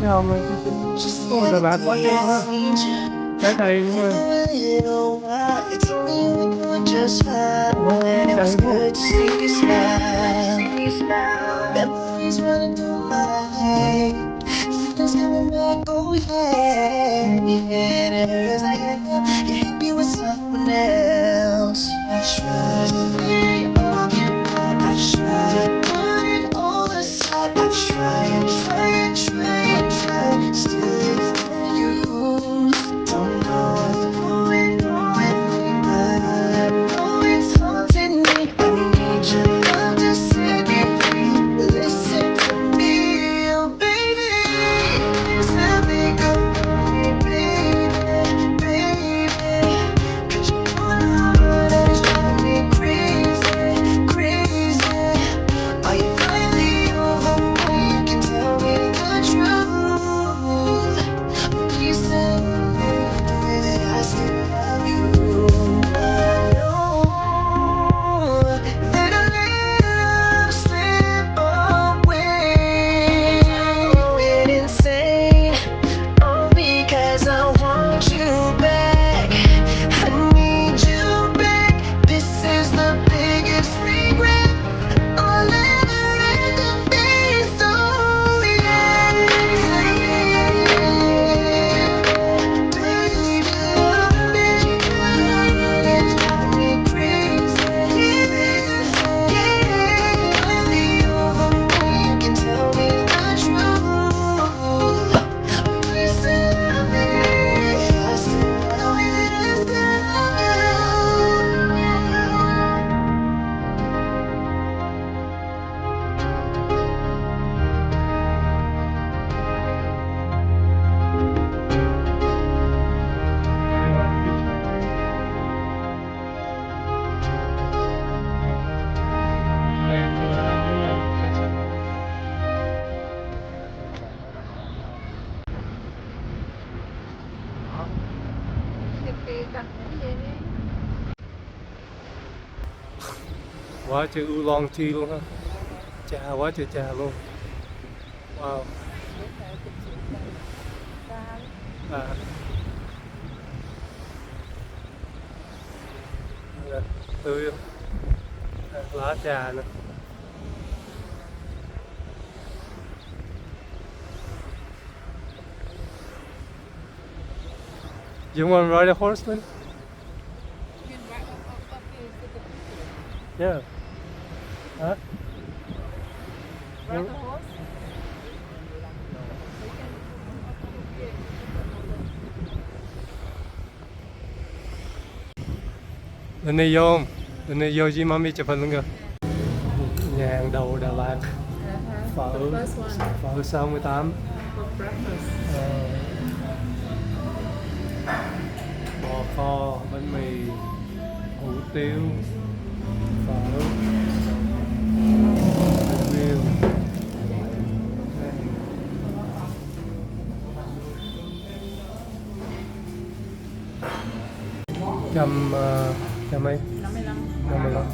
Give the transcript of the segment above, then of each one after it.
Không rồi. Ôi Đà Lạt quá đẹp quá. Trái đầy luôn rồi. Đầy quá. Memories running through my head. Something's coming back, oh yeah, yeah. And it hurts like hell. You hit me with someone else. I tried to be okay, I tried to put it all aside. I try, still it's you. Don't know what's going on with me, but I know it's haunting me. I need your love to set me free. Listen to me, oh baby. Set me go, baby, baby. 'Cause you know the heart is driving me crazy, crazy. Are you finally over me? You can tell me the truth. Please tell me that I still love you. I know that I let love slip away. Went insane, all because I want you back. I need you back. This is the biggest regret I'll ever have to face. Oh yeah, baby, it's driving me crazy. Yeah, finally over me, you can tell me the truth. Please tell me I still love you. Quá trời Oolong Tea luôn ha. Trà quá trời trà luôn. Wow. À. Nè, tươi không? Lá trà nè. You want to ride a horse, man? Yeah. Huh? Ride the horse? Lên đây vô không? Lên đây vô với mami chụp hình luôn kìa. Nhà hàng đầu Đà Lạt. Phở. Phở 68. Bò kho, bánh mì, hủ tiếu, phở, riêu. Trăm mấy? 55.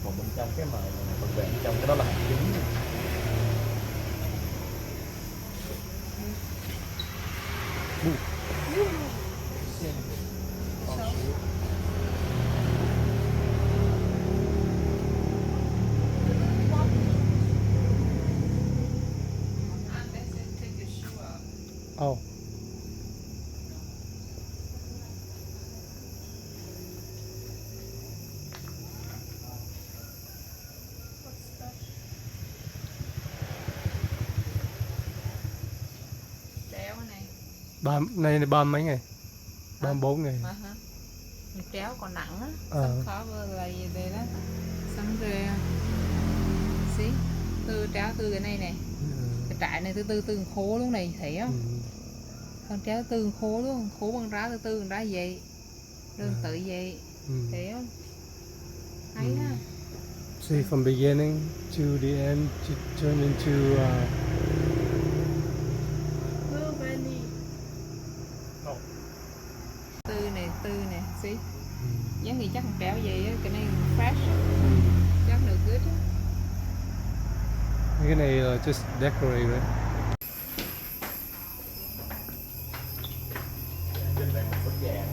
Còn bên trong cái mà phần vẹn trong cái đó là hạt chính. Oh. Béo này. Này 30 mấy ngày? 34 ngày. tréo còn nặng á, xong khó là gì đây đó, xong rồi xí từ tréo từ cái này này, cái trại này từ từ khô luôn này thấy không? Con tréo từ khô luôn, khô bằng ra từ ra vậy, đường tự vậy, thấy không? Hay ha. See, from beginning to the end to turn into từ này xí giống như chắc con tréo vậy á, cái này fresh chắc được good á. cái này là just decorate, right? Trên đây một số vàng.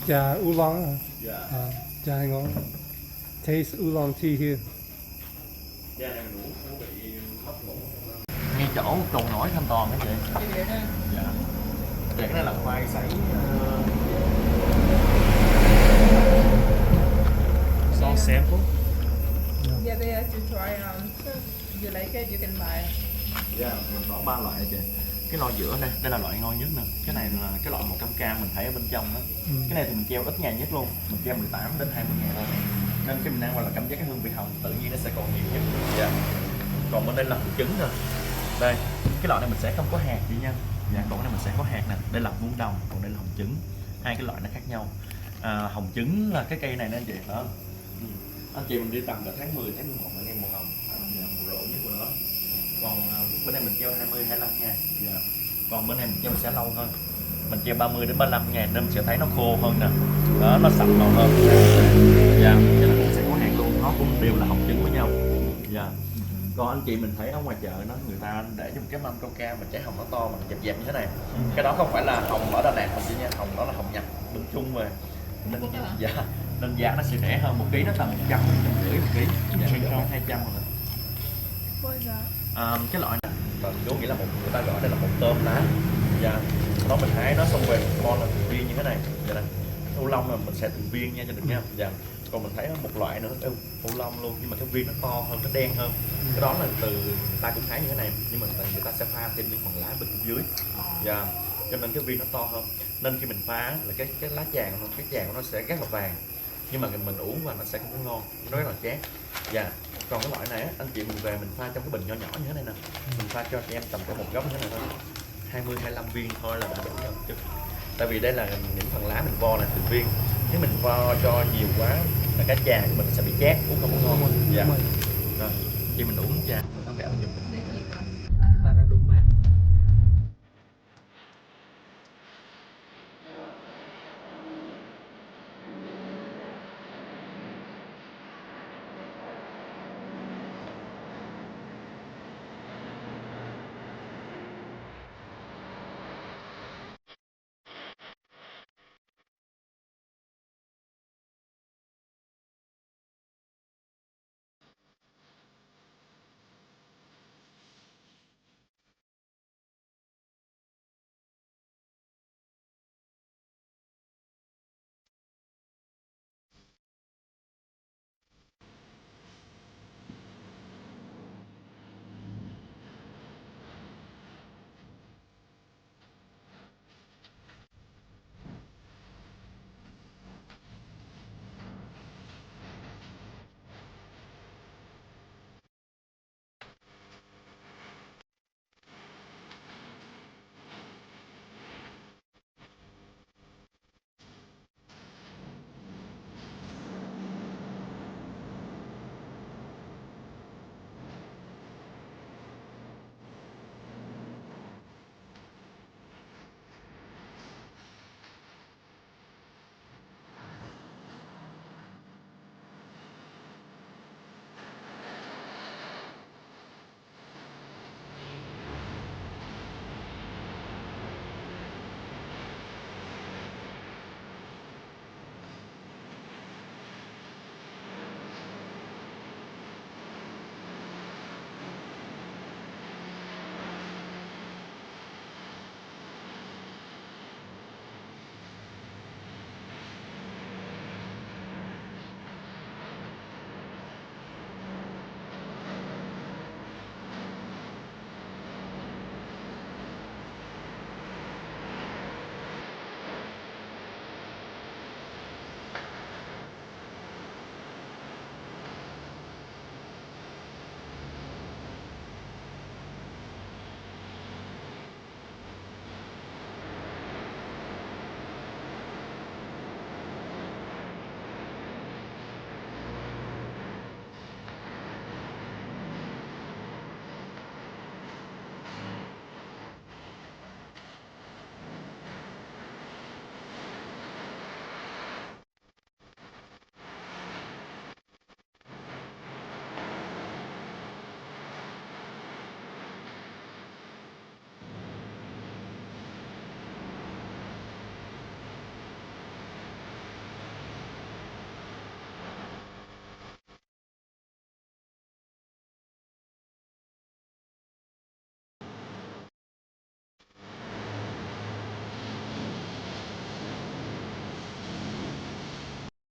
Trà oolong hả? Dạ. Trà ngon. Taste oolong tea here. Dạ này mình uống bị mất ngủ. Ngay chỗ trồng nổi thanh toàn hả chị? Dạ. Dạ cái này là khoai sấy so sample. Yeah, they have to try you like it, you can buy. Dạ, mình có 3 loại chị. Cái loại giữa đây, đây là loại ngon nhất nè. Cái này là cái loại 100g mình thấy ở bên trong đó. Cái này thì mình treo ít ngày nhất luôn, mình treo 18 đến 20 ngày thôi. Nên khi mình ăn vào là cảm giác cái hương vị hồng tự nhiên nó sẽ còn nhiều nhất. Dạ. Còn bên đây là hồng trứng nè. Đây, cái loại này mình sẽ không có hạt chị nha. Dạ, còn cái này mình sẽ có hạt nè. Đây là vuông đồng, còn đây là hồng trứng. Hai cái loại nó khác nhau. Hồng trứng là cái cây này nè anh chị đó. Anh chị mình đi tầm là tháng 10, tháng 11 là nghe mùa hồng, mùa rộ nhất của nó. Còn bên này mình treo 20, 25 ngày. Dạ. Còn bên này mình treo sẽ lâu hơn. Mình treo 30 đến 35 ngày nên mình sẽ thấy nó khô hơn nè. Đó, nó sạch màu hơn. Dạ, cho nên cũng sẽ có hạt luôn, nó cũng đều là hồng trứng với nhau. Dạ. Còn anh chị mình thấy ở ngoài chợ nó người ta để cho một cái mâm coca mà trái hồng nó to mà dẹp dẹp như thế này. Cái đó không phải là hồng ở Đà Lạt mình chỉ nha, hồng đó là hồng Nhật bên Trung về. Nên dạ, nên giá nó sẽ rẻ hơn một ký, nó tầm 100, 150 một ký. Dạ, bây giờ 200 rồi. Cái loại này có nghĩa là người ta gọi đây là một tôm lá. Dạ. Đó mình hái nó xong về con là từng viên như thế này. Dạ này. Ô long là mình sẽ từng viên nha cho được nha. Dạ. Còn mình thấy một loại nữa ô long luôn nhưng mà cái viên nó to hơn, nó đen hơn. Cái đó là từ người ta cũng hái như thế này nhưng mà người ta sẽ pha thêm những phần lá bên dưới. Dạ. Cho nên cái viên nó to hơn. Nên khi mình pha là cái lá chàng của nó sẽ rất là vàng. Nhưng mà mình uống và nó sẽ không có ngon, nó rất là chát. Dạ. Còn cái loại này anh chị mình về mình pha trong cái bình nhỏ nhỏ như thế này nè. Mình pha cho em tầm có một góc như thế này thôi. 20, 25 viên thôi là đã đủ rồi chứ. Tại vì đây là những phần lá mình vo là từng viên. Nếu mình vo cho nhiều quá là cái trà của mình sẽ bị chát, uống không có ngon. Dạ. Rồi, chị mình uống trà, mình có vẻ dùng